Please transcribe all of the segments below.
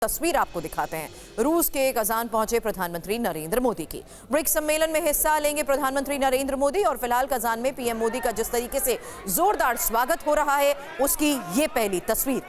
तस्वीर आपको दिखाते हैं। रूस के कजान पहुंचे प्रधानमंत्री नरेंद्र मोदी की। ब्रिक्स सम्मेलन में हिस्सा लेंगे प्रधानमंत्री नरेंद्र मोदी और फिलहाल कजान में पीएम मोदी का जिस तरीके से जोरदार स्वागत हो रहा है उसकी ये पहली तस्वीर।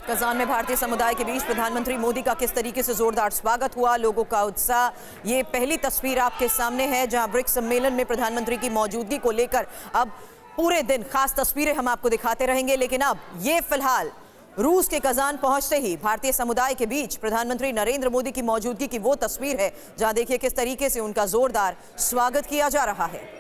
कजान में भारतीय समुदाय के बीच प्रधानमंत्री मोदी का किस तरीके से जोरदार स्वागत हुआ, लोगों का उत्साह, ये पहली तस्वीर आपके सामने है जहां ब्रिक्स सम्मेलन में प्रधानमंत्री की मौजूदगी को लेकर अब पूरे दिन खास तस्वीरें हम आपको दिखाते रहेंगे। लेकिन अब ये फिलहाल रूस के कजान पहुंचते ही भारतीय समुदाय के बीच प्रधानमंत्री नरेंद्र मोदी की मौजूदगी की वो तस्वीर है जहां देखिए किस तरीके से उनका जोरदार स्वागत किया जा रहा है।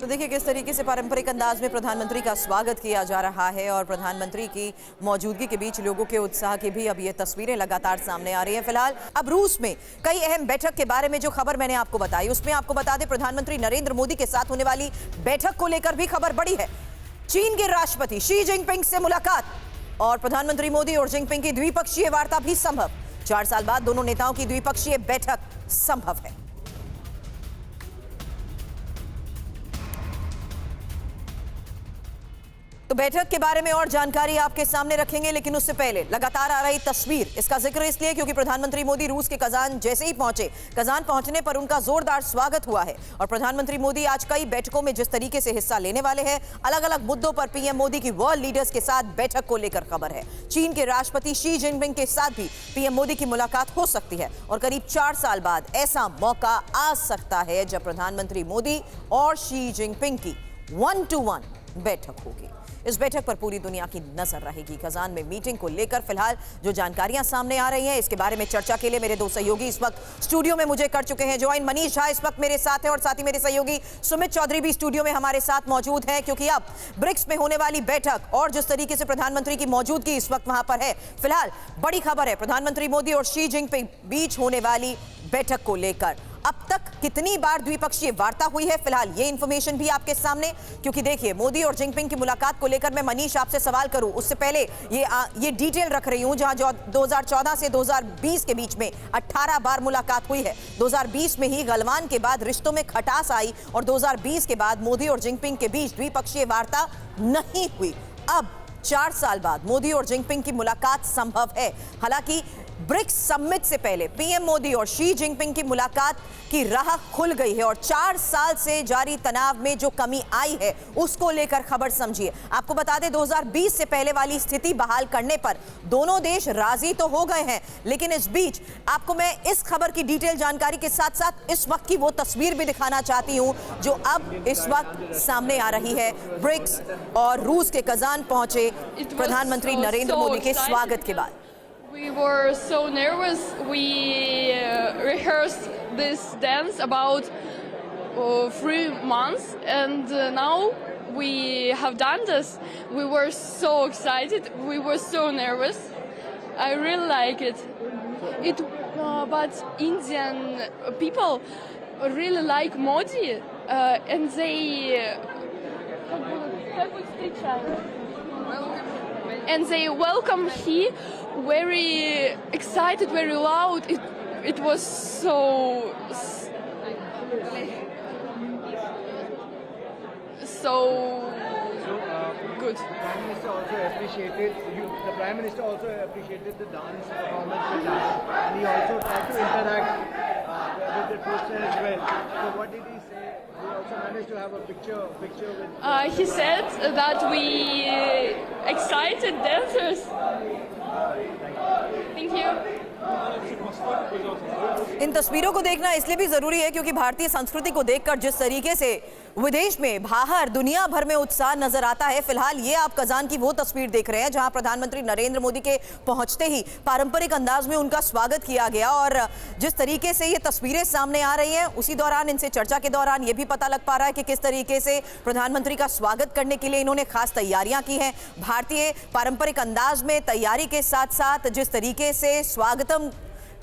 तो देखिए किस तरीके से पारंपरिक अंदाज में प्रधानमंत्री का स्वागत किया जा रहा है और प्रधानमंत्री की मौजूदगी के बीच लोगों के उत्साह की भी अब ये तस्वीरें लगातार सामने आ रही हैं। फिलहाल अब रूस में कई अहम बैठक के बारे में जो खबर मैंने आपको बताई उसमें आपको बता दें प्रधानमंत्री नरेंद्र मोदी के साथ होने वाली बैठक को लेकर भी खबर बड़ी है। चीन के राष्ट्रपति शी जिनपिंग से मुलाकात और प्रधानमंत्री मोदी और जिनपिंग की द्विपक्षीय वार्ता भी संभव। 4 साल बाद दोनों नेताओं की द्विपक्षीय बैठक संभव है। तो बैठक के बारे में और जानकारी आपके सामने रखेंगे, लेकिन उससे पहले लगातार आ रही तस्वीर, इसका जिक्र इसलिए क्योंकि प्रधानमंत्री मोदी रूस के कजान जैसे ही पहुंचे, कजान पहुंचने पर उनका जोरदार स्वागत हुआ है और प्रधानमंत्री मोदी आज कई बैठकों में जिस तरीके से हिस्सा लेने वाले हैं, अलग अलग मुद्दों पर पीएम मोदी की वर्ल्ड लीडर्स के साथ बैठक को लेकर खबर है। चीन के राष्ट्रपति शी जिनपिंग के साथ भी पीएम मोदी की मुलाकात हो सकती है और करीब 4 साल बाद ऐसा मौका आ सकता है जब प्रधानमंत्री मोदी और शी जिनपिंग की 1-to-1 बैठक होगी। इस बैठक पर पूरी दुनिया की नजर रहेगी। कजान में मीटिंग को लेकर फिलहाल जो जानकारियां सामने आ रही हैं, इसके बारे में चर्चा के लिए मेरे 2 सहयोगी इस वक्त स्टूडियो में मुझे कर चुके हैं ज्वाइन। मनीष झा इस वक्त मेरे साथ है और साथ ही मेरे सहयोगी सुमित चौधरी भी स्टूडियो में हमारे साथ मौजूद हैं, क्योंकि अब ब्रिक्स में होने वाली बैठक और जिस तरीके से प्रधानमंत्री की मौजूदगी इस वक्त वहां पर है, फिलहाल बड़ी खबर है प्रधानमंत्री मोदी और शी जिनपिंग बीच होने वाली बैठक को लेकर। अब तक कितनी बार द्विपक्षीय वार्ता हुई है, फिलहाल ये इंफॉर्मेशन भी आपके सामने, क्योंकि देखिए मोदी और जिनपिंग की मुलाकात को लेकर मैं मनीष आपसे सवाल करूं उससे पहले ये डिटेल रख रही हूं जहां 2014 से 2020 के बीच में 18 बार मुलाकात हुई है। 2020 में ही गलवान के बाद रिश्तों में खटास आई और 2020 के बाद मोदी और जिनपिंग के बीच द्विपक्षीय वार्ता नहीं हुई। अब 4 साल बाद मोदी और जिनपिंग की मुलाकात संभव है। हालांकि ब्रिक्स समिट से पहले पीएम मोदी और शी जिनपिंग की मुलाकात की राह खुल गई है और 4 साल से जारी तनाव में जो कमी आई है उसको लेकर खबर समझिए। आपको बता दें 2020 से पहले वाली स्थिति बहाल करने पर दोनों देश राजी तो हो गए हैं, लेकिन इस बीच आपको मैं इस खबर की डिटेल जानकारी के साथ साथ इस वक्त की वो तस्वीर भी दिखाना चाहती हूं जो अब इस वक्त सामने आ रही है ब्रिक्स और रूस के कजान पहुंचे प्रधानमंत्री नरेंद्र मोदी के स्वागत के बाद। We were so nervous. We rehearsed this dance about 3 months, and now we have done this. We were so excited. We were so nervous. I really like it. But Indian people really like Modi, and they welcome he very excited, very loud. It was so good. Prime Minister also appreciated the Prime Minister also appreciated the dance performance with us, and he also tried to interact with the troops as well. So what did he say? He also managed to have a picture with. He said that we excited dancers. Thank you. इन तस्वीरों को देखना इसलिए भी जरूरी है क्योंकि भारतीय संस्कृति को देखकर जिस तरीके से विदेश में, बाहर, दुनिया भर में उत्साह नजर आता है। फिलहाल ये आप कजान की वो तस्वीर देख रहे हैं जहां प्रधानमंत्री नरेंद्र मोदी के पहुंचते ही पारंपरिक अंदाज में उनका स्वागत किया गया। और जिस तरीके से ये तस्वीरें सामने आ रही हैं, उसी दौरान इनसे चर्चा के दौरान ये भी पता लग पा रहा है कि किस तरीके से प्रधानमंत्री का स्वागत करने के लिए इन्होंने खास तैयारियां की हैं। भारतीय पारंपरिक अंदाज में तैयारी के साथ साथ जिस तरीके से स्वागतम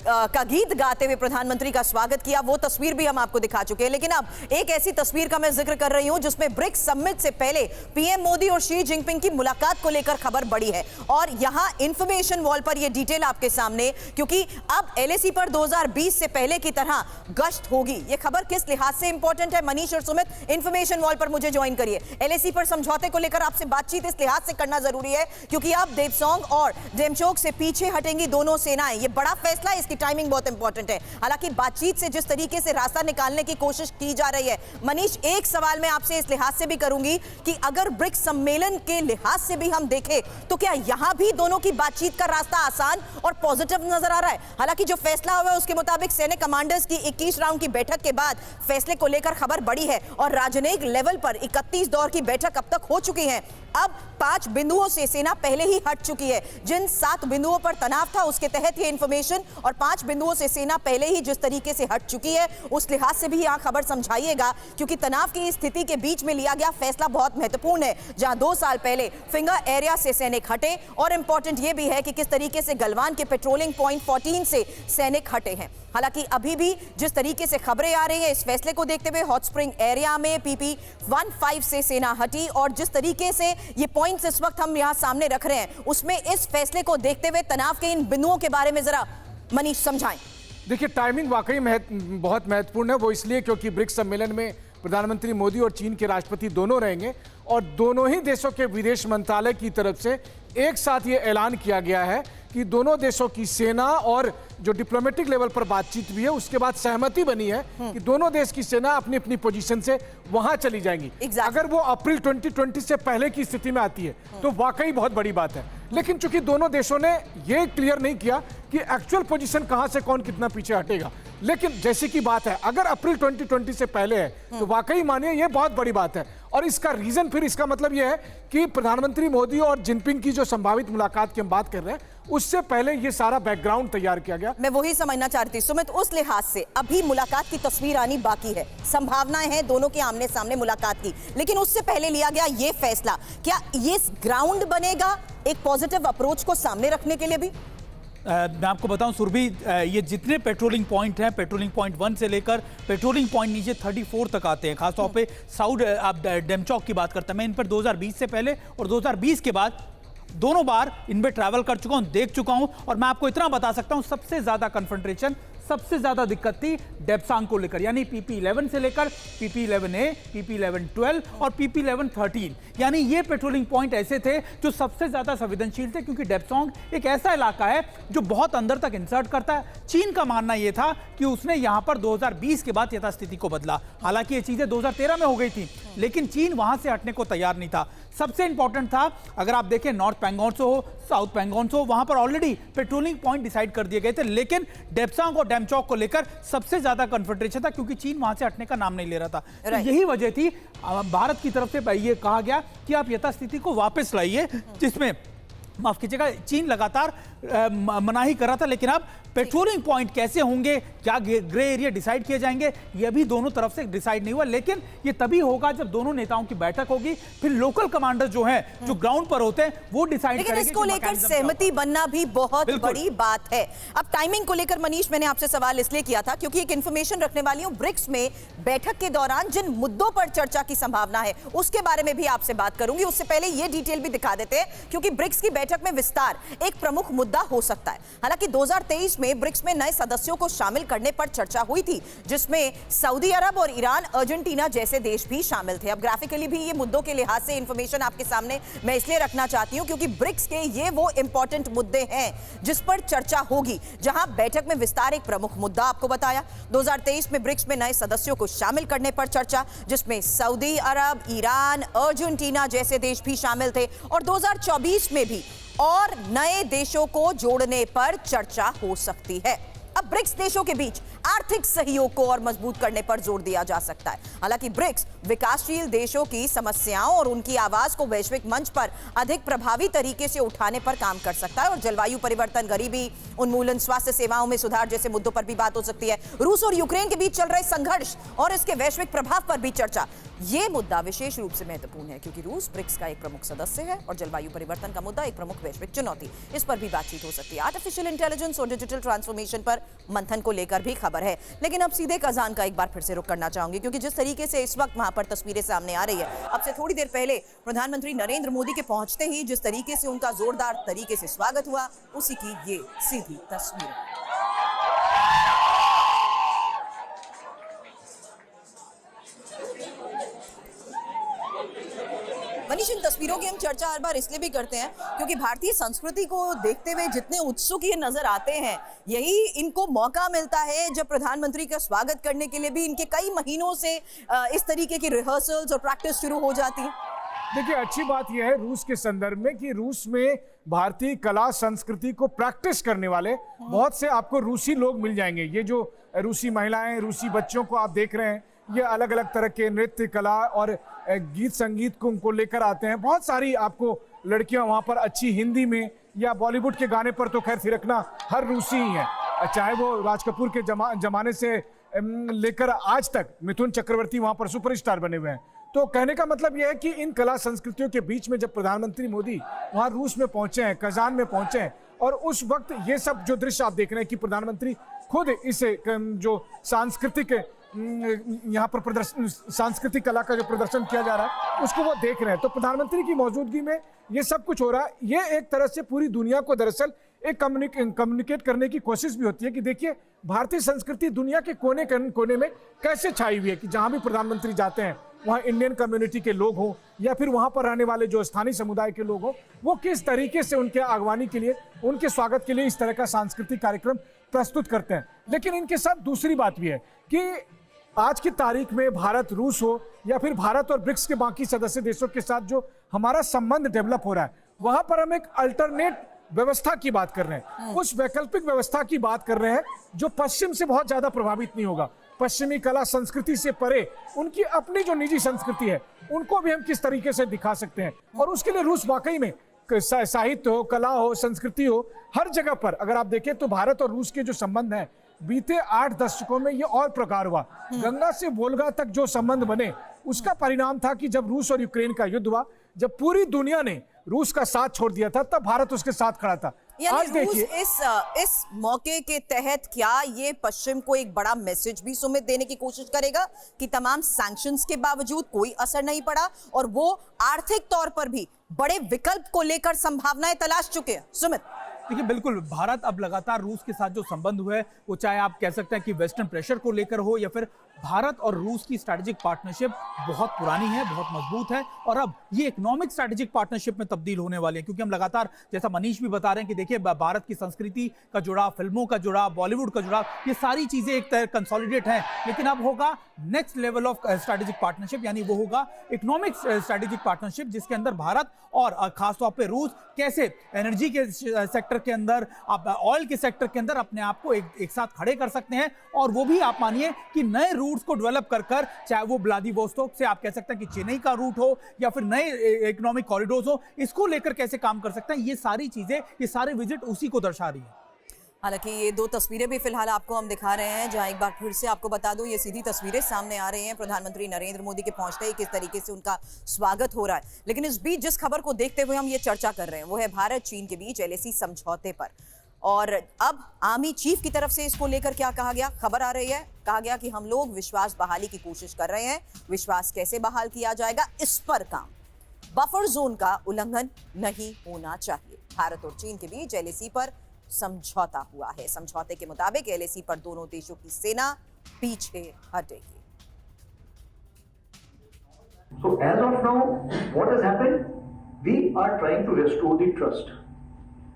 का गीत गाते हुए प्रधानमंत्री का स्वागत किया, वो तस्वीर भी हम आपको दिखा चुके हैं। लेकिन अब एक ऐसी तस्वीर का मैं जिक्र कर रही हूं जिसमें ब्रिक्स समिट से पहले पीएम मोदी और शी जिनपिंग की मुलाकात को लेकर खबर बढ़ी है। और यहां इंफॉर्मेशन वॉल पर यह डिटेल आपके सामने, क्योंकि अब एलएसी पर 2020 से पहले की तरह गश्त होगी। यह खबर किस लिहाज से इंपॉर्टेंट है, मनीष और सुमित इंफॉर्मेशन वॉल पर मुझे ज्वाइन करिए। एलएसी पर समझौते को लेकर आपसे बातचीत इस लिहाज से करना जरूरी है क्योंकि अब देपसोंग और डेमचोक से पीछे हटेंगी दोनों सेनाएं। यह बड़ा फैसला है, इसकी टाइमिंग बहुत इंपॉर्टेंट है। हालांकि बातचीत से जिस तरीके से रास्ता निकालने की कोशिश की जा रही है, मनीष एक सवाल मैं आपसे इस लिहाज से भी करूंगी कि अगर ब्रिक्स सम्मेलन के लिहाज से भी हम देखें तो क्या यहां भी दोनों की बातचीत का रास्ता आसान और पॉजिटिव नजर आ रहा है? हालांकि जो फैसला हुआ है उसके मुताबिक सैनिक कमांडर्स की 21 राउंड की बैठक के बाद फैसले को लेकर खबर बढ़ी है और राजनयिक लेवल पर 31 दौर की बैठक अब तक हो चुकी है। अब 5 बिंदुओं से सेना पहले ही हट चुकी है। जिन 7 बिंदुओं पर तनाव था उसके तहत ये इंफॉर्मेशन, और 5 बिंदुओं से सेना पहले ही जिस तरीके से हट चुकी है उस लिहाज से भी यहां खबर समझाइएगा क्योंकि तनाव की स्थिति के बीच में लिया गया फैसला बहुत महत्वपूर्ण है। जहां 2 साल पहले फिंगर एरिया से सैनिक हटे, और इंपॉर्टेंट यह भी है कि किस तरीके से गलवान के पेट्रोलिंग पॉइंट 14 से सैनिक हटे हैं। हालांकि अभी भी जिस तरीके से खबरें आ रही हैं, इस फैसले को देखते हुए हॉट स्प्रिंग एरिया में PP 15 से सेना हटी, और जिस तरीके से ये पॉइंट्स इस वक्त हम यहां सामने रख रहे हैं उसमें इस फैसले को देखते हुए तनाव के इन बिंदुओं के बारे में जरा मनीष समझाएं। देखिए, टाइमिंग वाकई बहुत महत्वपूर्ण है। वो इसलिए क्योंकि ब्रिक्स सम्मेलन में प्रधानमंत्री मोदी और चीन के राष्ट्रपति दोनों रहेंगे और दोनों ही देशों के विदेश मंत्रालय की तरफ से एक साथ ये ऐलान किया गया है कि दोनों देशों की सेना और जो डिप्लोमेटिक लेवल पर बातचीत भी है उसके बाद सहमति बनी है कि दोनों देश की सेना अपनी अपनी पोजीशन से वहां चली जाएंगी। अगर वो अप्रैल 2020 से पहले की स्थिति में आती है तो वाकई बहुत बड़ी बात है। लेकिन चूंकि दोनों देशों ने ये क्लियर नहीं किया कि एक्चुअल पोजीशन कहां से कौन कितना पीछे हटेगा, लेकिन जैसे की बात है अगर अप्रैल 2020 से पहले है तो वाकई मानिए ये बहुत बड़ी बात है। और इसका रीजन, फिर इसका मतलब यह है कि प्रधानमंत्री मोदी और जिनपिंग की जो संभावित मुलाकात की हम बात कर रहे हैं उससे पहले ये सारा बैकग्राउंड तैयार किया गया। मैं वही समझना चाहती सुमित, उस लिहाज से अभी मुलाकात की तस्वीर आनी बाकी है, संभावनाएं हैं दोनों के आमने सामने मुलाकात की, लेकिन उससे पहले लिया गया ये फैसला, क्या ये ग्राउंड बनेगा एक पॉजिटिव अप्रोच को सामने रखने के लिए भी? मैं आपको बताऊं सुरभि, ये जितने पेट्रोलिंग पॉइंट हैं, पेट्रोलिंग पॉइंट 1 से लेकर पेट्रोलिंग पॉइंट नीचे 34 तक आते हैं, खासतौर पे साउथ आप डेमचौक की बात करते हैं। मैं इन पर 2020 से पहले और 2020 के बाद दोनों बार इनमें ट्रैवल कर चुका हूं, देख चुका हूं, और मैं आपको इतना बता सकता हूं सबसे ज्यादा कन्फ्रंट्रेशन, सबसे ज्यादा दिक्कत थी डेप्सांग को लेकर, यानी PP11 से लेकर PP11A, PP11-12 और PP11-13, यानी ये पेट्रोलिंग पॉइंट ऐसे थे जो सबसे ज्यादा संवेदनशील थे क्योंकि डेप्सांग एक ऐसा इलाका है जो बहुत अंदर तक इंसर्ट करता है। चीन का मानना यह था कि उसने यहां पर 2020 के बाद यथास्थिति को बदला, हालांकि ये चीजें 2013 में हो गई थी, लेकिन चीन वहां से हटने को तैयार नहीं था। सबसे इंपॉर्टेंट था, अगर आप देखें नॉर्थ पैंगोंग से हो, साउथ पैंगोंग से हो, वहां पर ऑलरेडी पेट्रोलिंग पॉइंट डिसाइड कर दिए गए थे, लेकिन डेप्सांग और डेमचौक को लेकर सबसे ज्यादा कन्फ्रंट्रेशन था क्योंकि चीन वहां से हटने का नाम नहीं ले रहा था। तो यही वजह थी भारत की तरफ से ये कहा गया कि आप यथास्थिति को वापस लाइए, जिसमें माफ कीजिएगा चीन लगातार मनाही कर रहा था, लेकिन अब पेट्रोलिंग पॉइंट कैसे होंगे, क्या ग्रे एरिया डिसाइड किए जाएंगे, यह भी दोनों तरफ से डिसाइड नहीं हुआ, लेकिन यह तभी होगा जब दोनों नेताओं की बैठक होगी, फिर लोकल कमांडर जो हैं, जो ग्राउंड पर होते हैं, वो डिसाइड करेंगे। लेकिन इसको लेकर सहमति बनना भी बहुत बड़ी बात है। अब टाइमिंग को लेकर मनीष, मैंने आपसे सवाल इसलिए किया था क्योंकि एक इंफॉर्मेशन रखने वाली हूं, ब्रिक्स में बैठक के दौरान जिन मुद्दों पर चर्चा की संभावना है उसके बारे में भी आपसे बात करूंगी। उससे पहले यह डिटेल भी दिखा देते हैं क्योंकि ब्रिक्स की बैठक में विस्तार एक प्रमुख मुद्दा हो सकता है। हालांकि 2023 में ब्रिक्स में नए सदस्यों को शामिल करने पर चर्चा हुई थी, जिसमें सऊदी अरब और ईरान, अर्जेंटीना जैसे देश भी शामिल थे। अब ग्राफिकली भी ये मुद्दों के लिहाज से इंफॉर्मेशन आपके सामने मैं इसलिए रखना चाहती हूं क्योंकि ब्रिक्स के ये वो इंपॉर्टेंट मुद्दे हैं जिस पर चर्चा होगी, जहां बैठक में विस्तार एक प्रमुख मुद्दा आपको बताया। 2023 में ब्रिक्स में नए सदस्यों को शामिल करने पर चर्चा, जिसमें सऊदी अरब, ईरान, अर्जेंटीना जैसे देश भी शामिल थे, और 2024 में भी और नए देशों को जोड़ने पर चर्चा हो सकती है। अब ब्रिक्स देशों के बीच आर्थिक सहयोग को और मजबूत करने पर जोर दिया जा सकता है। हालांकि ब्रिक्स विकासशील देशों की समस्याओं और उनकी आवाज को वैश्विक मंच पर अधिक प्रभावी तरीके से उठाने पर काम कर सकता है और जलवायु परिवर्तन, गरीबी उन्मूलन, स्वास्थ्य सेवाओं में सुधार जैसे मुद्दों पर भी बात हो सकती है। रूस और यूक्रेन के बीच चल रहे संघर्ष और इसके वैश्विक प्रभाव पर भी चर्चा। यह मुद्दा विशेष रूप से महत्वपूर्ण है क्योंकि रूस ब्रिक्स का एक प्रमुख सदस्य है और जलवायु परिवर्तन का मुद्दा एक प्रमुख वैश्विक चुनौती, इस पर भी बातचीत हो सकती है। आर्टिफिशियल इंटेलिजेंस और डिजिटल ट्रांसफॉर्मेशन पर मंथन को लेकर भी खबर है। लेकिन अब सीधे कजान का एक बार फिर से रुख करना चाहूंगी क्योंकि जिस तरीके से इस वक्त वहां पर तस्वीरें सामने आ रही है, अब से थोड़ी देर पहले प्रधानमंत्री नरेंद्र मोदी के पहुंचते ही जिस तरीके से उनका जोरदार तरीके से स्वागत हुआ, उसी की ये सीधी तस्वीर। मनीष, इन तस्वीरों की हम चर्चा हर बार इसलिए भी करते हैं क्योंकि भारतीय संस्कृति को देखते हुए जितने उत्सुक ये नजर आते हैं, यही इनको मौका मिलता है जब प्रधानमंत्री का स्वागत करने के लिए भी इनके कई महीनों से इस तरीके की रिहर्सल्स और प्रैक्टिस शुरू हो जाती है। देखिए, अच्छी बात यह है रूस के संदर्भ में कि रूस में भारतीय कला संस्कृति को प्रैक्टिस करने वाले बहुत से आपको रूसी लोग मिल जाएंगे। ये जो रूसी महिलाएं, रूसी बच्चों को आप देख रहे हैं, ये अलग अलग तरह के नृत्य कला और गीत संगीत को उनको लेकर आते हैं। बहुत सारी आपको लड़कियां वहां पर अच्छी हिंदी में या बॉलीवुड के गाने पर तो खैर थिरकना हर रूसी ही है, चाहे वो राज कपूर के जमाने से लेकर आज तक मिथुन चक्रवर्ती वहां पर सुपरस्टार बने हुए हैं। तो कहने का मतलब यह है कि इन कला संस्कृतियों के बीच में जब प्रधानमंत्री मोदी वहां रूस में पहुंचे हैं, कजान में पहुंचे हैं, और उस वक्त ये सब जो दृश्य आप देख रहे हैं कि प्रधानमंत्री खुद इसे जो सांस्कृतिक यहाँ पर प्रदर्शन, सांस्कृतिक कला का जो प्रदर्शन किया जा रहा है उसको वो देख रहे हैं। तो प्रधानमंत्री की मौजूदगी में ये सब कुछ हो रहा है। ये एक तरह से पूरी दुनिया को दरअसल एक कम्युनिकेट करने की कोशिश भी होती है कि देखिए भारतीय संस्कृति दुनिया के कोने कोने में कैसे छाई हुई है, कि जहाँ भी प्रधानमंत्री जाते हैं वहाँ इंडियन कम्युनिटी के लोग हों या फिर वहाँ पर रहने वाले जो स्थानीय समुदाय के लोग हों, वो किस तरीके से उनके आगवानी के लिए, उनके स्वागत के लिए इस तरह का सांस्कृतिक कार्यक्रम प्रस्तुत करते हैं। लेकिन इनके साथ दूसरी बात भी है कि आज की तारीख में भारत, रूस हो या फिर भारत और ब्रिक्स के बाकी सदस्य देशों के साथ जो हमारा संबंध डेवलप हो रहा है, वहां पर हम एक अल्टरनेट व्यवस्था की बात कर रहे हैं, उस वैकल्पिक व्यवस्था की बात कर रहे हैं जो पश्चिम से बहुत ज्यादा प्रभावित नहीं होगा। पश्चिमी कला संस्कृति से परे उनकी अपनी जो निजी संस्कृति है उनको भी हम किस तरीके से दिखा सकते हैं, और उसके लिए रूस वाकई में साहित्य हो, कला हो, संस्कृति हो, हर जगह पर अगर आप देखें तो भारत और रूस के जो संबंध है बीते 8 दशकों में ये और प्रकार हुआ। गंगा से वोल्गा तक जो संबंध बने उसका परिणाम था कि जब रूस और यूक्रेन का युद्ध हुआ, जब पूरी दुनिया ने रूस का साथ छोड़ दिया था, तब भारत उसके साथ खड़ा था। आज देखिए इस मौके के तहत क्या ये पश्चिम को एक बड़ा मैसेज भी सुमित देने की कोशिश करेगा कि तमाम सैंक्शंस के बावजूद कोई असर नहीं पड़ा और वो आर्थिक तौर पर भी बड़े विकल्प को लेकर संभावनाएं तलाश चुके हैं? सुमित, देखिए, बिल्कुल भारत अब लगातार रूस के साथ जो संबंध हुए, वो चाहे आप कह सकते हैं कि वेस्टर्न प्रेशर को लेकर हो या फिर भारत और रूस की स्ट्रैटेजिक पार्टनरशिप बहुत पुरानी है, बहुत मजबूत है, और अब ये इकोनॉमिक स्ट्रैटेजिक पार्टनरशिप में तब्दील होने वाली है। क्योंकि हम लगातार, जैसा मनीष भी बता रहे हैं कि देखिए भारत की संस्कृति का जुड़ाव, फिल्मों का जुड़ाव, बॉलीवुड का जुड़ाव, ये सारी चीजें एक तरह कंसोलिडेट हैं। लेकिन अब होगा next level of strategic partnership, यानी वो होगा इकोनॉमिक स्ट्रैटेजिक पार्टनरशिप, जिसके अंदर भारत और खासतौर पर रूस कैसे एनर्जी के सेक्टर के अंदर, ऑयल के सेक्टर के अंदर अपने आप को एक साथ खड़े कर सकते हैं, और वो भी आप मानिए कि नए रूट्स को डेवलप कर, चाहे वो व्लादिवोस्तोक से आप कह सकते हैं कि चेन्नई का रूट हो या फिर नए इकोनॉमिक कॉरिडोर्स हो, इसको लेकर कैसे काम कर सकते हैं। ये सारी चीजें, ये सारे विजिट उसी को दर्शा रही है। हालांकि ये 2 तस्वीरें भी फिलहाल आपको हम दिखा रहे हैं, जहां एक बार फिर से आपको बता दूं, ये सीधी तस्वीरें सामने आ रही हैं प्रधानमंत्री नरेंद्र मोदी के पहुंचते ही किस तरीके से उनका स्वागत हो रहा है। लेकिन इस बीच जिस खबर को देखते हुए हम ये चर्चा कर रहे हैं वो है भारत चीन के बीच LAC समझौते पर, और अब आर्मी चीफ की तरफ से इसको लेकर क्या कहा गया, खबर आ रही है, कहा गया कि हम लोग विश्वास बहाली की कोशिश कर रहे हैं। विश्वास कैसे बहाल किया जाएगा, इस पर काम, बफर जोन का उल्लंघन नहीं होना चाहिए। भारत और चीन के बीच LAC पर समझौता हुआ है। समझौते के मुताबिक LAC पर दोनों देशों की सेना पीछे हटेगी। So as of now, what has happened? We are trying to restore the trust.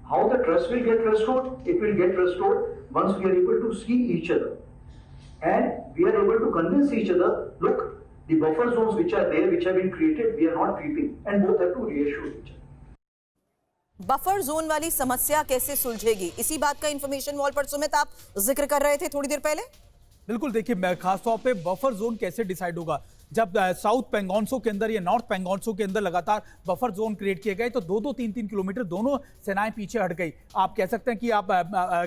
How the trust will get restored? It will get restored once we are able to see each other, and we are able to convince each other. Look, the buffer zones which are there, which have been created, we are not creeping, and both have to reassure each other. Buffer zone वाली समस्या कैसे सुलझेगी, इसी बात का information wall पर सुमित आप जिक्र कर रहे थे थोड़ी देर पहले। बिल्कुल, देखिए मैं खासतौर पे बफर जोन कैसे डिसाइड होगा, जब साउथ पेंगोंगसो के अंदर या नॉर्थ पेंगोंगसो के अंदर लगातार बफर जोन क्रिएट किए गए तो 2-2, 3-3 किलोमीटर दोनों सेनाएं पीछे हट गई। आप कह सकते हैं कि आप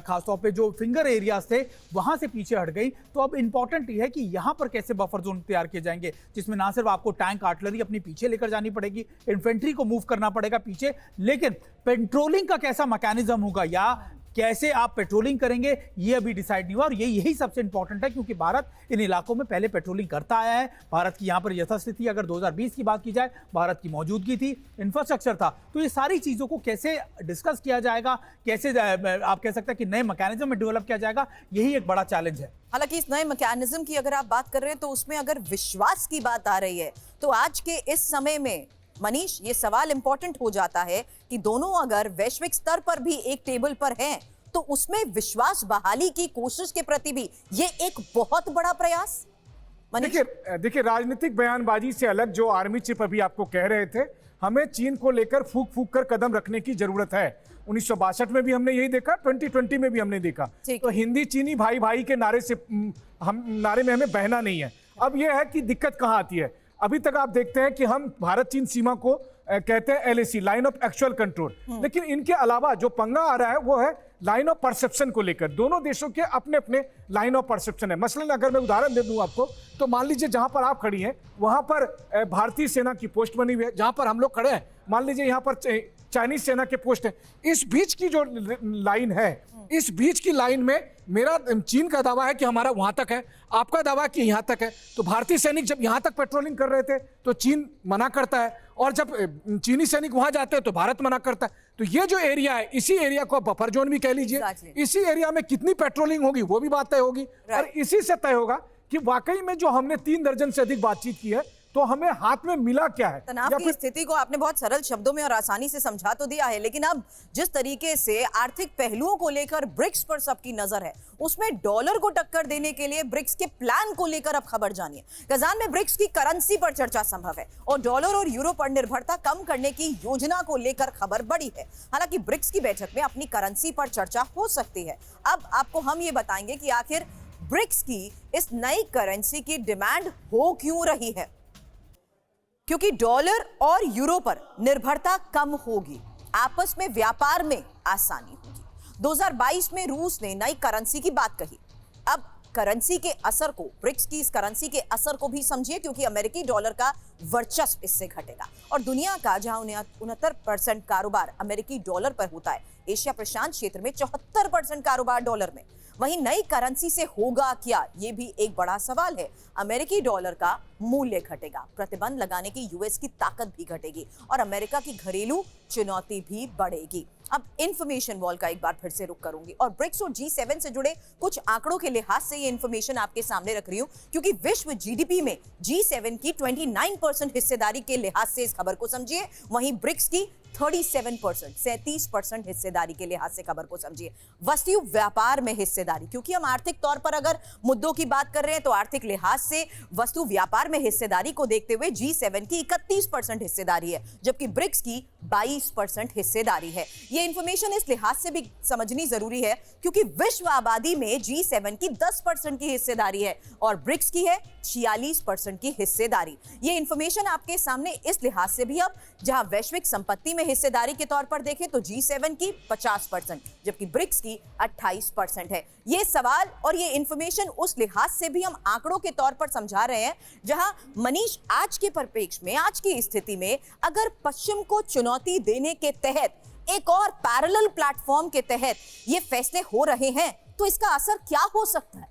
खासतौर पे जो फिंगर एरियाज थे वहां से पीछे हट गई। तो अब इंपॉर्टेंट ये है कि यहां पर कैसे बफर जोन तैयार किए जाएंगे, जिसमें ना सिर्फ आपको टैंक आर्टिलरी अपनी पीछे लेकर जानी पड़ेगी, इन्फेंट्री को मूव करना पड़ेगा पीछे, लेकिन पेट्रोलिंग का कैसा मैकेनिज्म होगा या कैसे आप पेट्रोलिंग करेंगे ये अभी डिसाइड नहीं हुआ। और यही सबसे इंपॉर्टेंट है, क्योंकि भारत इन इलाकों में पहले पेट्रोलिंग करता आया है। भारत की यहां पर यथास्थिति अगर 2020 की बात की जाए, भारत की मौजूदगी थी, इंफ्रास्ट्रक्चर था, तो ये सारी चीजों को कैसे डिस्कस किया जाएगा, कैसे आप कह सकते हैं कि नए मैकेनिज्म में डेवलप किया जाएगा, यही एक बड़ा चैलेंज है। हालांकि इस नए मैकेनिज्म की अगर आप बात कर रहे हैं तो उसमें अगर विश्वास की बात आ रही है तो आज के इस समय में मनीष ये सवाल इंपॉर्टेंट हो जाता है कि दोनों अगर वैश्विक स्तर पर भी एक टेबल पर हैं तो उसमें विश्वास बहाली की कोशिश के प्रति भी ये एक बहुत बड़ा प्रयास। मनीष, देखिए राजनीतिक बयानबाजी से अलग जो आर्मी चीफ अभी आपको कह रहे थे, हमें चीन को लेकर फूक फूक कर कदम रखने की जरूरत है। 1962 में भी हमने यही देखा, 2020 में भी हमने देखा। तो हिंदी चीनी भाई भाई के नारे से नारे में हमें बहना नहीं है। अब यह है कि दिक्कत कहां आती है। अभी तक आप देखते हैं कि हम भारत चीन सीमा को कहते हैं LAC, line of actual control, लेकिन इनके अलावा जो पंगा आ रहा है वो है लाइन ऑफ परसेप्शन को लेकर। दोनों देशों के अपने अपने लाइन ऑफ परसेप्शन है। मसलन अगर मैं उदाहरण दे दूं आपको, तो मान लीजिए जहां पर आप खड़ी हैं वहां पर भारतीय सेना की पोस्ट बनी हुई है, जहां पर हम लोग खड़े हैं मान लीजिए यहां पर चाइनीज सेना के पोस्ट है। इस बीच की जो लाइन है, इस बीच की लाइन में मेरा चीन का दावा है कि हमारा वहां तक है, आपका दावा है कि यहां तक है। तो भारतीय सैनिक जब यहां तक पेट्रोलिंग कर रहे थे तो चीन मना करता है, और जब चीनी सैनिक वहां जाते हैं तो भारत मना करता है। तो ये जो एरिया है, इसी एरिया को बफर जोन भी कह लीजिए। इसी एरिया में कितनी पेट्रोलिंग होगी वो भी बात तय होगी, और इसी से तय होगा कि वाकई में जो हमने 3 दर्जन से अधिक बातचीत की है तो हमें हाथ में मिला क्या है। तनाव की स्थिति को आपने बहुत सरल शब्दों में और आसानी से समझा तो दिया है, लेकिन अब जिस तरीके से आर्थिक पहलुओं को लेकर ब्रिक्स पर सबकी नजर है, उसमें डॉलर को टक्कर देने के लिए ब्रिक्स के प्लान को लेकर अब खबर जानिए। कजान में ब्रिक्स की करेंसी पर चर्चा संभव है और डॉलर और यूरो पर निर्भरता कम करने की योजना को लेकर खबर बड़ी है। हालांकि ब्रिक्स की बैठक में अपनी करेंसी पर चर्चा हो सकती है। अब आपको हम ये बताएंगे कि आखिर ब्रिक्स की इस नई करेंसी की डिमांड हो क्यों रही है। क्योंकि डॉलर और यूरो पर निर्भरता कम होगी, आपस में व्यापार में आसानी होगी। 2022 में रूस ने नई करेंसी की बात कही। अब करेंसी के असर को, ब्रिक्स की इस करेंसी के असर को भी समझिए, क्योंकि अमेरिकी डॉलर का वर्चस्व इससे घटेगा और दुनिया का जहां 69% कारोबार अमेरिकी डॉलर पर होता है, एशिया प्रशांत क्षेत्र में 74% कारोबार डॉलर में। वहीं नई करेंसी से होगा क्या, यह भी एक बड़ा सवाल है। अमेरिकी डॉलर का मूल्य घटेगा, प्रतिबंध लगाने की यूएस की ताकत भी घटेगी और अमेरिका की घरेलू चुनौती भी बढ़ेगी। अब इंफॉर्मेशन वॉल का एक बार फिर से रुख करूंगी और ब्रिक्स और G7 से जुड़े कुछ आंकड़ों के लिहाज से ये इंफॉर्मेशन आपके सामने रख रही हूं, क्योंकि विश्व जीडीपी में G7 की 29% हिस्सेदारी के लिहाज से इस खबर को समझिए, वहीं ब्रिक्स की 37% हिस्सेदारी के लिहाज से खबर को समझिए। वस्तु व्यापार में हिस्सेदारी, क्योंकि हम आर्थिक तौर पर अगर मुद्दों की बात कर रहे हैं तो आर्थिक लिहाज से वस्तु व्यापार में हिस्सेदारी को देखते हुए G7 की 31% हिस्सेदारी है, जबकि ब्रिक्स की 22% हिस्सेदारी है। यह इंफॉर्मेशन इस लिहाज से भी समझनी जरूरी है क्योंकि विश्व आबादी में G7 की 10% की हिस्सेदारी है और ब्रिक्स की है 46% की हिस्सेदारी। यह इंफॉर्मेशन आपके सामने इस लिहाज से भी, अब जहां वैश्विक संपत्ति में हिस्सेदारी के तौर पर देखें तो G7 की 50%, जबकि ब्रिक्स की 28% है। यह सवाल और यह इंफॉर्मेशन उस लिहाज से भी हम आंकड़ों के तौर पर समझा रहे हैं, जहां मनीष आज के परिप्रेक्ष्य में, आज की स्थिति में अगर पश्चिम को चुनौती देने के तहत एक और पैरेलल प्लेटफॉर्म के तहत ये फैसले हो रहे हैं तो इसका असर क्या हो सकता है?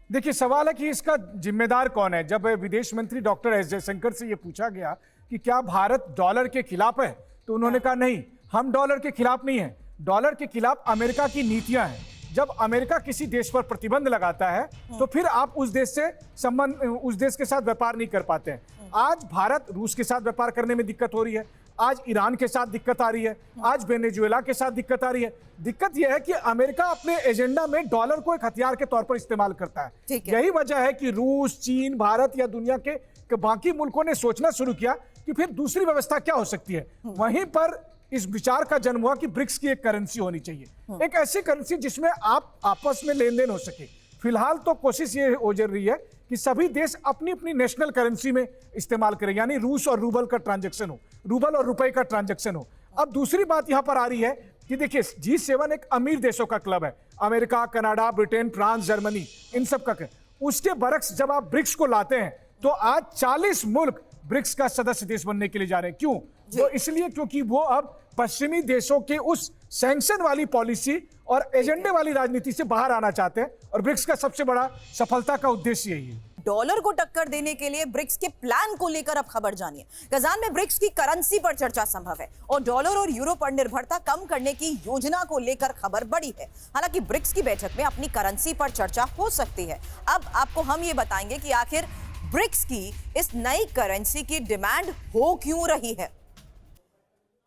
देखिए सवाल है कि इसका जिम्मेदार कौन है। जब विदेश मंत्री डॉक्टर एस जयशंकर से यह पूछा गया कि क्या भारत डॉलर के खिलाफ है, तो उन्होंने कहा नहीं, हम डॉलर के खिलाफ नहीं है, डॉलर के खिलाफ अमेरिका की नीतियां हैं। जब अमेरिका किसी देश पर प्रतिबंध लगाता है तो फिर आप उस देश से संबंध, उस देश के साथ व्यापार नहीं कर पाते हैं। आज भारत रूस के साथ व्यापार करने में दिक्कत हो रही है, आज ईरान के साथ दिक्कत आ रही है, आज वेनेजुएला के साथ दिक्कत आ रही है। दिक्कत यह है कि अमेरिका अपने एजेंडा में डॉलर को एक हथियार के तौर पर इस्तेमाल करता है। यही वजह है कि रूस, चीन, भारत या दुनिया के बाकी मुल्कों ने सोचना शुरू किया कि फिर दूसरी व्यवस्था क्या हो सकती है। वहीं पर इस विचार का जन्म हुआ कि ब्रिक्स की एक करेंसी होनी चाहिए, एक ऐसी करेंसी जिसमें आप आपस में लेन देन हो सके। फिलहाल तो कोशिश ये हो रही है कि सभी देश अपनी अपनी नेशनल करेंसी में इस्तेमाल करें, यानी रूस और रूबल का ट्रांजैक्शन हो, रूबल और रुपए का ट्रांजैक्शन हो। अब दूसरी बात यहां पर आ रही है कि देखिए G7 एक अमीर देशों का क्लब है, America, Canada, Britain, France, Germany, इन सब का। उसके बरक्स जब आप ब्रिक्स को लाते हैं तो आज 40 मुल्क ब्रिक्स का सदस्य देश बनने के लिए जा रहे हैं। क्यों? वो इसलिए क्योंकि वो अब पश्चिमी देशों के उस सैंक्शन वाली पॉलिसी और एजेंडे वाली राजनीति से बाहर आना चाहते हैं, और ब्रिक्स का सबसे बड़ा सफलता का उद्देश्य यही है। डॉलर को टक्कर देने के लिए ब्रिक्स के प्लान को लेकर अब खबर जानिए। कजान में ब्रिक्स की करेंसी पर चर्चा संभव है और डॉलर और यूरो पर निर्भरता कम करने की योजना को लेकर खबर बड़ी है। हालांकि ब्रिक्स की बैठक में अपनी करेंसी पर चर्चा हो सकती है। अब आपको हम ये बताएंगे कि आखिर ब्रिक्स की इस नई करेंसी की डिमांड हो क्यों रही है।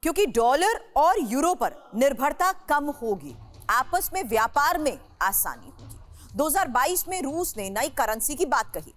क्योंकि डॉलर और यूरो पर निर्भरता कम होगी, आपस में व्यापार में आसानी होगी। 2022 में रूस ने नई करेंसी की बात कही।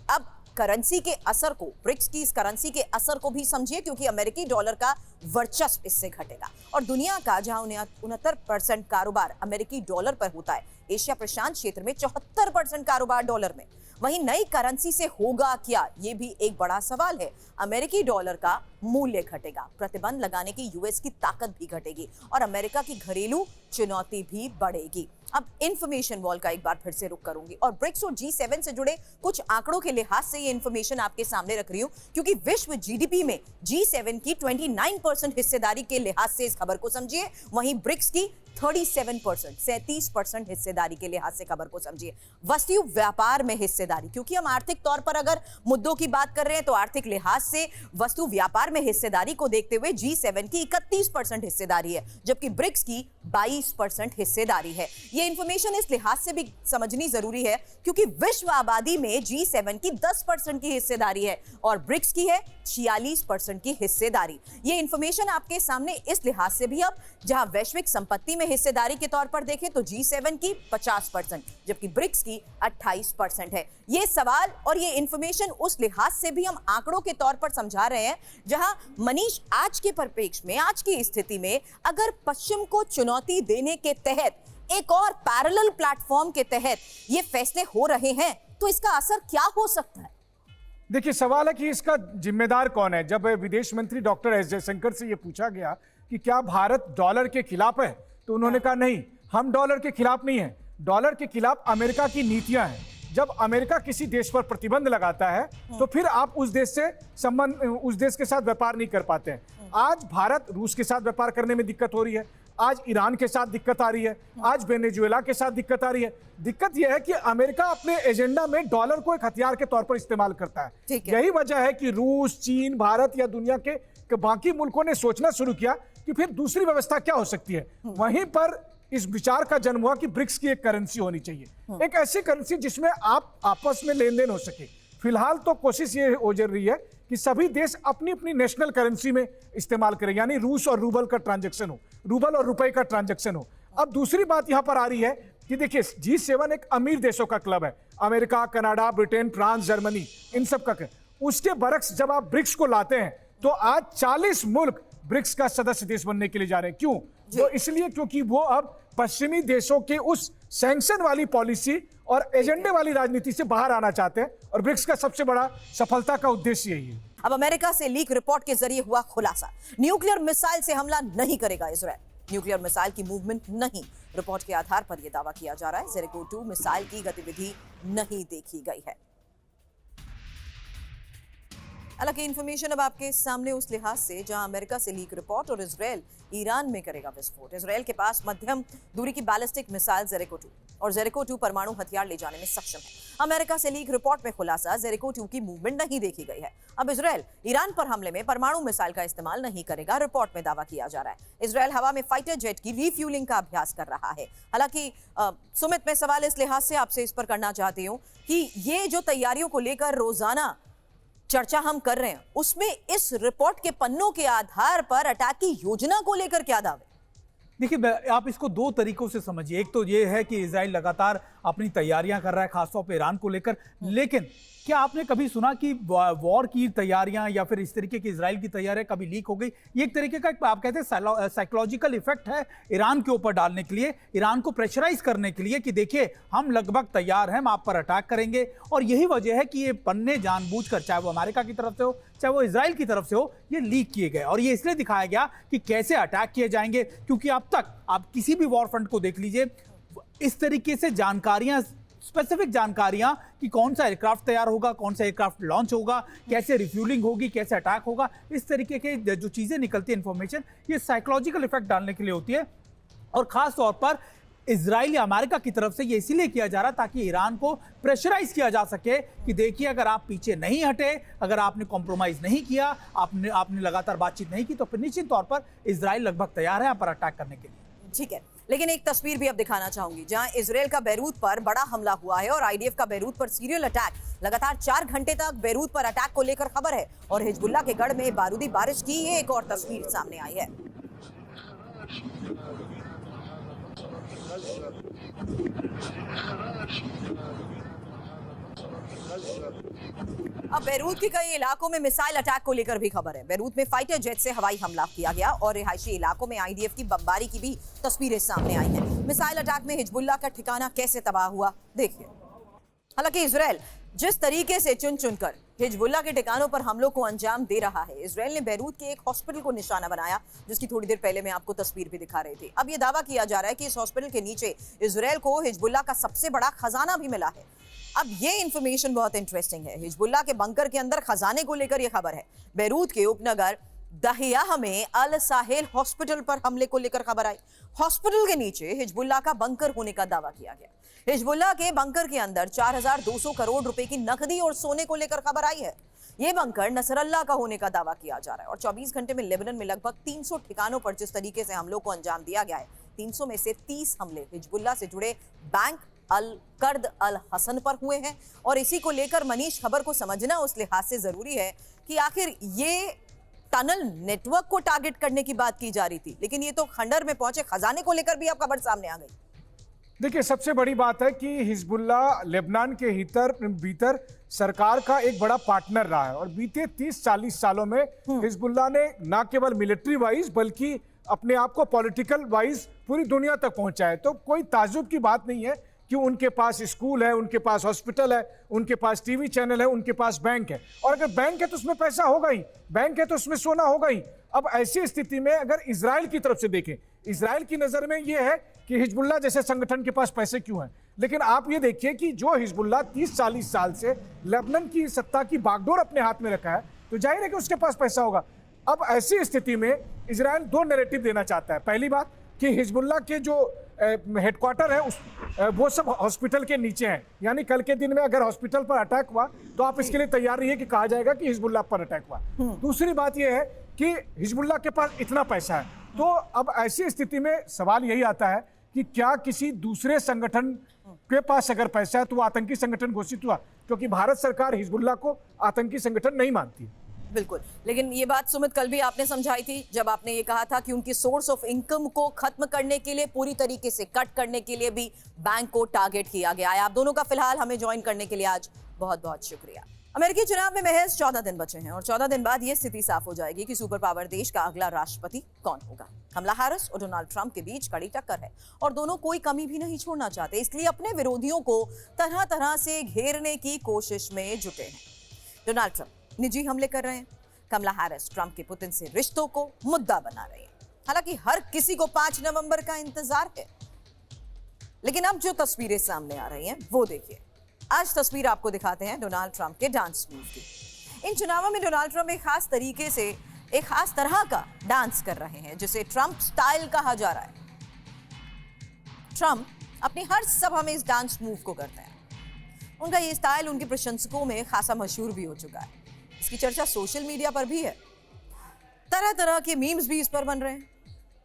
अब करेंसी के असर को, ब्रिक्स की इस करेंसी के असर को भी समझिए, क्योंकि अमेरिकी डॉलर का वर्चस्व इससे घटेगा और दुनिया का जहां 69% कारोबार अमेरिकी डॉलर पर होता है, एशिया प्रशांत क्षेत्र में 74% कारोबार डॉलर में। वहीं नई करेंसी से होगा क्या, यह भी एक बड़ा सवाल है। अमेरिकी डॉलर का मूल्य घटेगा, प्रतिबंध लगाने की यूएस की ताकत भी घटेगी और अमेरिका की घरेलू चुनौती भी बढ़ेगी। अब इंफॉर्मेशन वॉल का एक बार फिर से रुख करूंगी और ब्रिक्स और G7 से जुड़े कुछ आंकड़ों के लिहाज से ये इंफॉर्मेशन आपके सामने रख रही हूं, क्योंकि विश्व जीडीपी में G7 की 29% हिस्सेदारी के लिहाज से इस खबर को समझिए, वहीं ब्रिक्स की 37% हिस्सेदारी के लिहाज से खबर को समझिए। वस्तु व्यापार में हिस्सेदारी, क्योंकि हम आर्थिक तौर पर अगर मुद्दों की बात कर रहे हैं तो आर्थिक लिहाज से वस्तु व्यापार में हिस्सेदारी को देखते हुए G7 की 31% हिस्सेदारी है, जबकि ब्रिक्स की 22% हिस्सेदारी है। यह इंफॉर्मेशन इस लिहाज से भी समझनी जरूरी है क्योंकि विश्व आबादी में G7 की 10% की हिस्सेदारी है और ब्रिक्स की है 46% की हिस्सेदारी। यह इंफॉर्मेशन आपके सामने इस लिहाज से भी, अब जहां वैश्विक संपत्ति में हिस्सेदारी के तौर पर देखें तो G7 की 50%, जबकि ब्रिक्स की 28% है। यह सवाल और यह इंफॉर्मेशन उस लिहाज से भी हम आंकड़ों के तौर पर समझा रहे हैं, जहां मनीष आज के परिप्रेक्ष्य में, आज की स्थिति में अगर पश्चिम को चुनौती देने के तहत एक और पैरेलल प्लेटफॉर्म के तहत ये फैसले हो रहे हैं तो इसका असर क्या हो सकता है? देखिए, सवाल है कि इसका जिम्मेदार कौन है। जब विदेश मंत्री डॉक्टर एस जयशंकर से यह पूछा गया कि क्या भारत डॉलर के खिलाफ है, तो उन्होंने कहा नहीं, हम डॉलर के खिलाफ नहीं है। डॉलर के खिलाफ अमेरिका की नीतियां हैं। जब अमेरिका किसी देश पर प्रतिबंध लगाता है तो फिर आप उस देश से संबंध, उस देश के साथ व्यापार नहीं कर पाते हैं। आज भारत रूस के साथ व्यापार करने में दिक्कत हो रही है, आज ईरान के साथ दिक्कत आ रही है, आज वेनेजुएला के साथ दिक्कत आ रही है। दिक्कत यह है कि अमेरिका अपने एजेंडा में डॉलर को एक हथियार के तौर पर इस्तेमाल करता है। यही वजह है कि रूस, चीन, भारत या दुनिया के बाकी मुल्कों ने सोचना शुरू किया कि फिर दूसरी व्यवस्था क्या हो सकती है। वहीं पर इस विचार का जन्म हुआ कि ब्रिक्स की एक करेंसी होनी चाहिए, एक ऐसी करेंसी जिसमें आप आपस में लेन देन हो सके। फिलहाल तो कोशिश ये हो रही है कि सभी देश अपनी अपनी नेशनल करेंसी में इस्तेमाल करें, यानी रूस और रूबल का ट्रांजैक्शन हो, रूबल और रुपए का ट्रांजैक्शन हो। अब दूसरी बात यहां पर आ रही है कि देखिए G7 एक अमीर देशों का क्लब है, America, Canada, Britain, France, Germany, इन सब का। उसके बरक्स जब आप ब्रिक्स को लाते हैं तो आज 40 मुल्क ब्रिक्स का सदस्य देश बनने के लिए जा रहे हैं। क्यों? वो इसलिए क्योंकि वो अब पश्चिमी देशों के उस सैंक्शन वाली पॉलिसी और एजेंडे वाली राजनीति से बाहर आना चाहते हैं, और ब्रिक्स का सबसे बड़ा सफलता का उद्देश्य यही है। अब अमेरिका से लीक रिपोर्ट के जरिए हुआ खुलासा, न्यूक्लियर मिसाइल से हमला नहीं करेगा इजराइल। न्यूक्लियर मिसाइल की मूवमेंट नहीं, रिपोर्ट के आधार पर यह दावा किया जा रहा है। जेरिको 2 मिसाइल की गतिविधि नहीं देखी गई है। हालांकि इंफॉर्मेशन अब आपके सामने उस लिहाज से जहां अमेरिका से लीक रिपोर्ट और इजराइल ईरान में करेगा विस्फोट। इजराइल के पास मध्यम दूरी की बैलिस्टिक मिसाइल जेरिको 2 और जेरिको 2 परमाणु हथियार ले जाने में सक्षम है। अमेरिका से लीक रिपोर्ट में खुलासा, जेरिको 2 की मूवमेंट नहीं देखी गई है। अब इजराइल ईरान पर हमले में परमाणु मिसाइल का इस्तेमाल नहीं करेगा, रिपोर्ट में दावा किया जा रहा है। इजराइल हवा में फाइटर जेट की रिफ्यूलिंग का अभ्यास कर रहा है। हालांकि सुमित, मैं सवाल इस लिहाज से आपसे इस पर करना चाहती हूँ कि ये जो तैयारियों को लेकर रोजाना चर्चा हम कर रहे हैं, उसमें इस रिपोर्ट के पन्नों के आधार पर अटैक की योजना को लेकर क्या दावे? देखिए, आप इसको दो तरीकों से समझिए। एक तो ये है कि इजराइल लगातार अपनी तैयारियां कर रहा है, खासतौर पर ईरान को लेकर। लेकिन क्या आपने कभी सुना कि वॉर की तैयारियां या फिर इस तरीके की इजराइल की तैयारियां कभी लीक हो गई? ये एक तरीके का आप कहते हैं साइकोलॉजिकल इफेक्ट है ईरान के ऊपर डालने के लिए, ईरान को प्रेशराइज करने के लिए कि देखिए हम लगभग तैयार हैं, हम आप पर अटैक करेंगे। और यही वजह है कि ये पन्ने जानबूझकर, चाहे वो अमेरिका की तरफ से हो चाहे वो इजराइल की तरफ से हो, ये लीक किए गए। और ये इसलिए दिखाया गया कि कैसे अटैक किए जाएंगे, क्योंकि अब तक आप किसी भी वॉर फ्रंट को देख लीजिए, इस तरीके से जानकारियां, स्पेसिफिक जानकारियां कि कौन सा एयरक्राफ्ट तैयार होगा, कौन सा एयरक्राफ्ट लॉन्च होगा, कैसे रिफ्यूलिंग होगी, कैसे अटैक होगा, इस तरीके के जो चीजें निकलती है इंफॉर्मेशन, ये साइकोलॉजिकल इफेक्ट डालने के लिए होती है। और खास तौर पर इजराइल या अमेरिका की तरफ से ये इसीलिए किया जा रहा ताकि ईरान को प्रेशराइज किया जा सके कि देखिए अगर आप पीछे नहीं हटे, अगर आपने कॉम्प्रोमाइज नहीं किया, आपने लगातार बातचीत नहीं की, तो फिर निश्चित तौर पर इजराइल लगभग तैयार है यहाँ पर अटैक करने के लिए। ठीक है, लेकिन एक तस्वीर भी अब दिखाना चाहूंगी जहां इजराइल का बैरूत पर बड़ा हमला हुआ है और आईडीएफ का बैरूत पर सीरियल अटैक। लगातार 4 घंटे तक बैरूत पर अटैक को लेकर खबर है और हिजबुल्लाह के गढ़ में बारूदी बारिश की ये एक और तस्वीर सामने आई है। अब बैरूत के कई इलाकों में मिसाइल अटैक को लेकर भी खबर है। बैरूत में फाइटर जेट से हवाई हमला किया गया और रिहायशी इलाकों में आईडीएफ की बमबारी की भी तस्वीरें सामने आई हैं। मिसाइल अटैक में हिजबुल्लाह का ठिकाना कैसे तबाह हुआ देखिए। हालांकि इजराइल जिस तरीके से चुन चुनकर हिजबुल्लाह के ठिकानों पर हमलों को अंजाम दे रहा है, इजराइल ने बैरूत के एक हॉस्पिटल को निशाना बनाया, जिसकी थोड़ी देर पहले मैं आपको तस्वीर भी दिखा रही थी। अब यह दावा किया जा रहा है कि इस हॉस्पिटल के नीचे इजराइल को हिजबुल्लाह का सबसे बड़ा खजाना भी मिला है। अब ये इंफॉर्मेशन बहुत इंटरेस्टिंग है। हिजबुल्लाह के बंकर के अंदर खजाने को लेकर यह खबर है। बैरूत के उपनगर दहियाह में अल साहिल हॉस्पिटल पर हमले को लेकर खबर आई। हॉस्पिटल के नीचे हिजबुल्लाह का बंकर होने का दावा किया गया। हिजबुल्लाह के बंकर के अंदर 4200 करोड़ रुपए की नकदी और सोने को लेकर खबर आई है। ये बंकर नसरल्लाह का होने का दावा किया जा रहा है। और 24 घंटे में लेबनान में लगभग 300 ठिकानों पर जिस तरीके से हमलों को अंजाम दिया गया है, 300 में से 30 हमले हिजबुल्लाह से जुड़े बैंक अल कर्द अल हसन पर हुए हैं। और इसी को लेकर मनीष, खबर को समझना उस लिहाज से जरूरी है कि आखिर ये टनल नेटवर्क को टारगेट करने की बात की जा रही थी, लेकिन ये तो खंडर में पहुंचे खजाने को लेकर भी अब खबर सामने आ गई। देखिए, सबसे बड़ी बात है कि हिजबुल्लाह लेबनान के भीतर सरकार का एक बड़ा पार्टनर रहा है और बीते 30-40 सालों में हिजबुल्लाह ने न केवल मिलिट्री वाइज बल्कि अपने आप को पॉलिटिकल वाइज पूरी दुनिया तक पहुंचा है। तो कोई ताज्जुब की बात नहीं है कि उनके पास स्कूल है, उनके पास हॉस्पिटल है, उनके पास टीवी चैनल है, उनके पास बैंक है। और अगर बैंक है तो उसमें पैसा होगा ही, बैंक है तो उसमें सोना होगा ही। अब ऐसी स्थिति में अगर इजराइल की तरफ से देखें, इजराइल की नजर में यह है कि हिजबुल्लाह जैसे संगठन के पास पैसे क्यों हैं। लेकिन आप ये देखिए कि जो हिजबुल्लाह 30-40 साल से लेबनान की सत्ता की बागडोर अपने हाथ में रखा है, तो जाहिर है कि उसके पास पैसा होगा। अब ऐसी स्थिति में इजराइल 2 नैरेटिव देना चाहता है। पहली बात कि हिजबुल्लाह के जो हेडक्वार्टर है वो सब हॉस्पिटल के नीचे हैं, यानी कल के दिन में अगर हॉस्पिटल पर अटैक हुआ तो आप इसके लिए तैयार रहिए कि कहा जाएगा कि हिजबुल्लाह पर अटैक हुआ। दूसरी बात यह है कि हिजबुल्लाह के पास इतना पैसा है, तो अब ऐसी स्थिति में सवाल यही आता है कि क्या किसी दूसरे संगठन के पास अगर पैसा है तो वो आतंकी संगठन घोषित हुआ, क्योंकि भारत सरकार हिजबुल्लाह को आतंकी संगठन नहीं मानती। बिल्कुल, लेकिन ये बात सुमित कल भी आपने समझाई थी जब आपने ये कहा था कि उनकी सोर्स ऑफ इनकम को खत्म करने के लिए, पूरी तरीके से कट करने के लिए भी बैंक को टारगेट किया गया है। आप दोनों का फिलहाल हमें ज्वाइन करने के लिए आज बहुत बहुत शुक्रिया। अमेरिकी चुनाव में महज 14 दिन बचे हैं और 14 दिन बाद ये स्थिति साफ हो जाएगी कि सुपर पावर देश का अगला राष्ट्रपति कौन होगा। कमला हैरिस और डोनाल्ड ट्रंप के बीच कड़ी टक्कर है और दोनों कोई कमी भी नहीं छोड़ना चाहते, इसलिए अपने विरोधियों को तरह तरह से घेरने की कोशिश में जुटे हैं। डोनाल्ड ट्रंप निजी हमले कर रहे हैं, कमला हैरिस ट्रंप के पुतिन से रिश्तों को मुद्दा बना रही है। हालांकि हर किसी को 5 नवंबर का इंतजार है, लेकिन अब जो तस्वीरें सामने आ रही हैं वो देखिए। आज तस्वीर आपको दिखाते हैं डोनाल्ड ट्रंप के डांस मूव की। इन चुनावों में डोनाल्ड ट्रंप एक खास तरीके से, एक खास तरह का डांस कर रहे हैं जिसे ट्रंप स्टाइल कहा जा रहा है। ट्रंप अपनी हर सभा में इस डांस मूव को करते हैं। उनका ये स्टाइल उनके प्रशंसकों में खासा मशहूर भी हो चुका है। इसकी चर्चा सोशल मीडिया पर भी है, तरह तरह के मीम्स भी इस पर बन रहे हैं।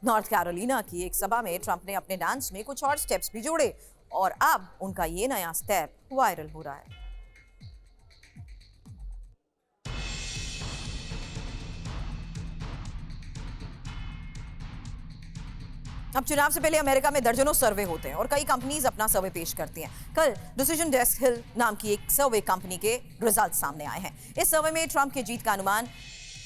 नॉर्थ कैरोलिना की एक सभा में ट्रंप ने अपने डांस में कुछ और स्टेप्स भी जोड़े और अब उनका ये नया स्टेप वायरल हो रहा है। अब चुनाव से पहले अमेरिका में दर्जनों सर्वे होते हैं और कई कंपनीज अपना सर्वे पेश करती हैं। कल डिसीजन डेस्क हिल नाम की एक सर्वे कंपनी के रिजल्ट सामने आए हैं। इस सर्वे में ट्रंप की जीत का अनुमान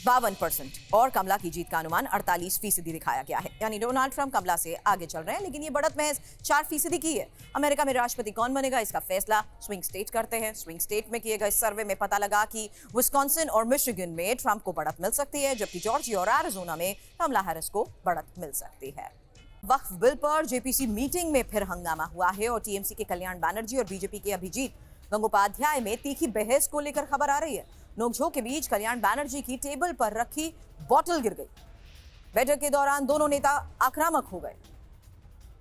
52% और कमला की जीत का अनुमान 48% दिखाया गया है। यानी डोनाल्ड ट्रंप कमला से आगे चल रहे हैं, लेकिन ये बढ़त महज 4% की है। अमेरिका में राष्ट्रपति कौन बनेगा, इसका फैसला स्विंग स्टेट करते हैं। स्विंग स्टेट में किए गए सर्वे में पता लगा कि विस्कॉन्सिन और मिशिगन में ट्रंप को बढ़त मिल सकती है, जबकि जॉर्जिया और एरिजोना में कमला हैरिस को बढ़त मिल सकती है। वक्फ बिल पर जेपीसी मीटिंग में फिर हंगामा हुआ है और टीएमसी के कल्याण बनर्जी और बीजेपी के अभिजीत गंगोपाध्याय में तीखी बहस को लेकर खबर आ रही है। नोकझोंक के बीच कल्याण बनर्जी की टेबल पर रखी बोतल गिर गई। बैठक के दौरान दोनों नेता आक्रामक हो गए।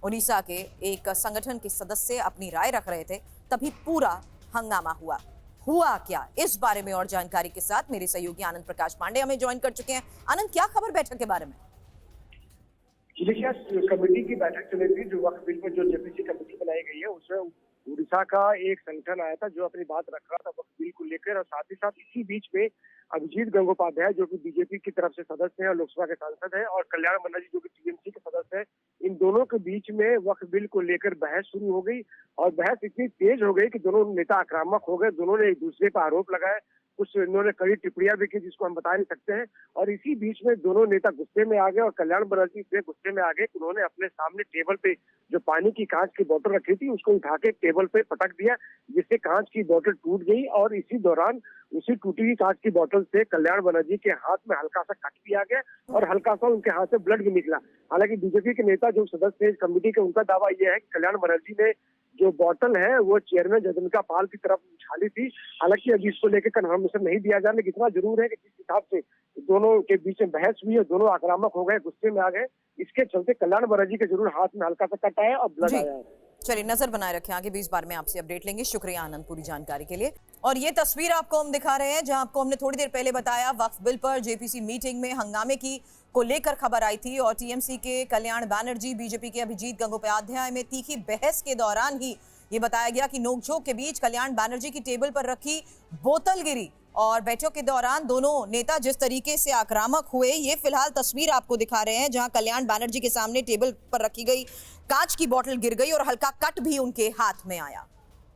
उड़ीसा के एक संगठन के सदस्य अपनी राय रख रहे थे, तभी पूरा हंगामा हुआ क्या, इस बारे में और जानकारी के साथ मेरे सहयोगी आनंद प्रकाश पांडे हमें ज्वाइन कर चुके हैं। आनंद, क्या खबर बैठक के बारे में? देखिए, कमेटी की बैठक चली थी, जो वक्फ बिल पर जो जेपीसी कमेटी बनाई गई है, उसमें उड़ीसा का एक संगठन आया था जो अपनी बात रख रहा था वक्फ बिल को लेकर, और साथ ही साथ इसी बीच में अभिजीत गंगोपाध्याय जो कि बीजेपी की तरफ से सदस्य हैं और लोकसभा के सांसद हैं, और कल्याण बनर्जी जो कि टीएमसी के सदस्य हैं, इन दोनों के बीच में वक्फ बिल को लेकर बहस शुरू हो गई। और बहस इतनी तेज हो गई कि दोनों नेता आक्रामक हो गए। दोनों ने एक दूसरे पर आरोप लगाए, कुछ इन्होंने कड़ी टिप्पणियां भी की जिसको हम बता नहीं सकते हैं। और इसी बीच में दोनों नेता गुस्से में आ गए और कल्याण बनर्जी इतने गुस्से में आ गए कि उन्होंने अपने सामने टेबल पे जो पानी की कांच की बोतल रखी थी उसको उठा के टेबल पे पटक दिया, जिससे कांच की बोतल टूट गई। और इसी दौरान उसी टूटी हुई कांच की बोतल से कल्याण बनर्जी के हाथ में हल्का सा कट भी आ गया और हल्का सा उनके हाथ से ब्लड भी निकला। हालांकि बीजेपी के नेता जो सदस्य है इस कमेटी के, उनका दावा यह है कि कल्याण बनर्जी ने जो बोतल है वो चेयरमैन जगदम्बिका पाल की तरफ उछाली थी। हालांकि अभी इसको लेकर कन्फर्मेशन नहीं दिया जा रहा, लेकिन इतना जरूर है कि जिस हिसाब से दोनों के बीच में बहस हुई है, दोनों आक्रामक हो गए, गुस्से में आ गए, इसके चलते कल्याण बनर्जी के जरूर हाथ में हल्का सा कट आया और ब्लड आया है। चलिए, नजर बनाए रखें, आगे भी इस बारे में आपसे अपडेट लेंगे। शुक्रिया आनंद पूरी जानकारी के लिए। और ये तस्वीर आपको हम दिखा रहे हैं जहां आपको हमने थोड़ी देर पहले बताया वक्फ बिल पर जेपीसी मीटिंग में हंगामे को लेकर खबर आई थी और टीएमसी के कल्याण बनर्जी, बीजेपी के अभिजीत गंगोपाध्याय में तीखी बहस के दौरान ही ये बताया गया कि नोकझोंक के बीच कल्याण बनर्जी की टेबल पर रखी बोतल गिरी और बैठक के दौरान दोनों नेता जिस तरीके से आक्रामक हुए, ये फिलहाल तस्वीर आपको दिखा रहे हैं जहां कल्याण बनर्जी के सामने टेबल पर रखी गई कांच की बोतल गिर गई और हल्का कट भी उनके हाथ में आया।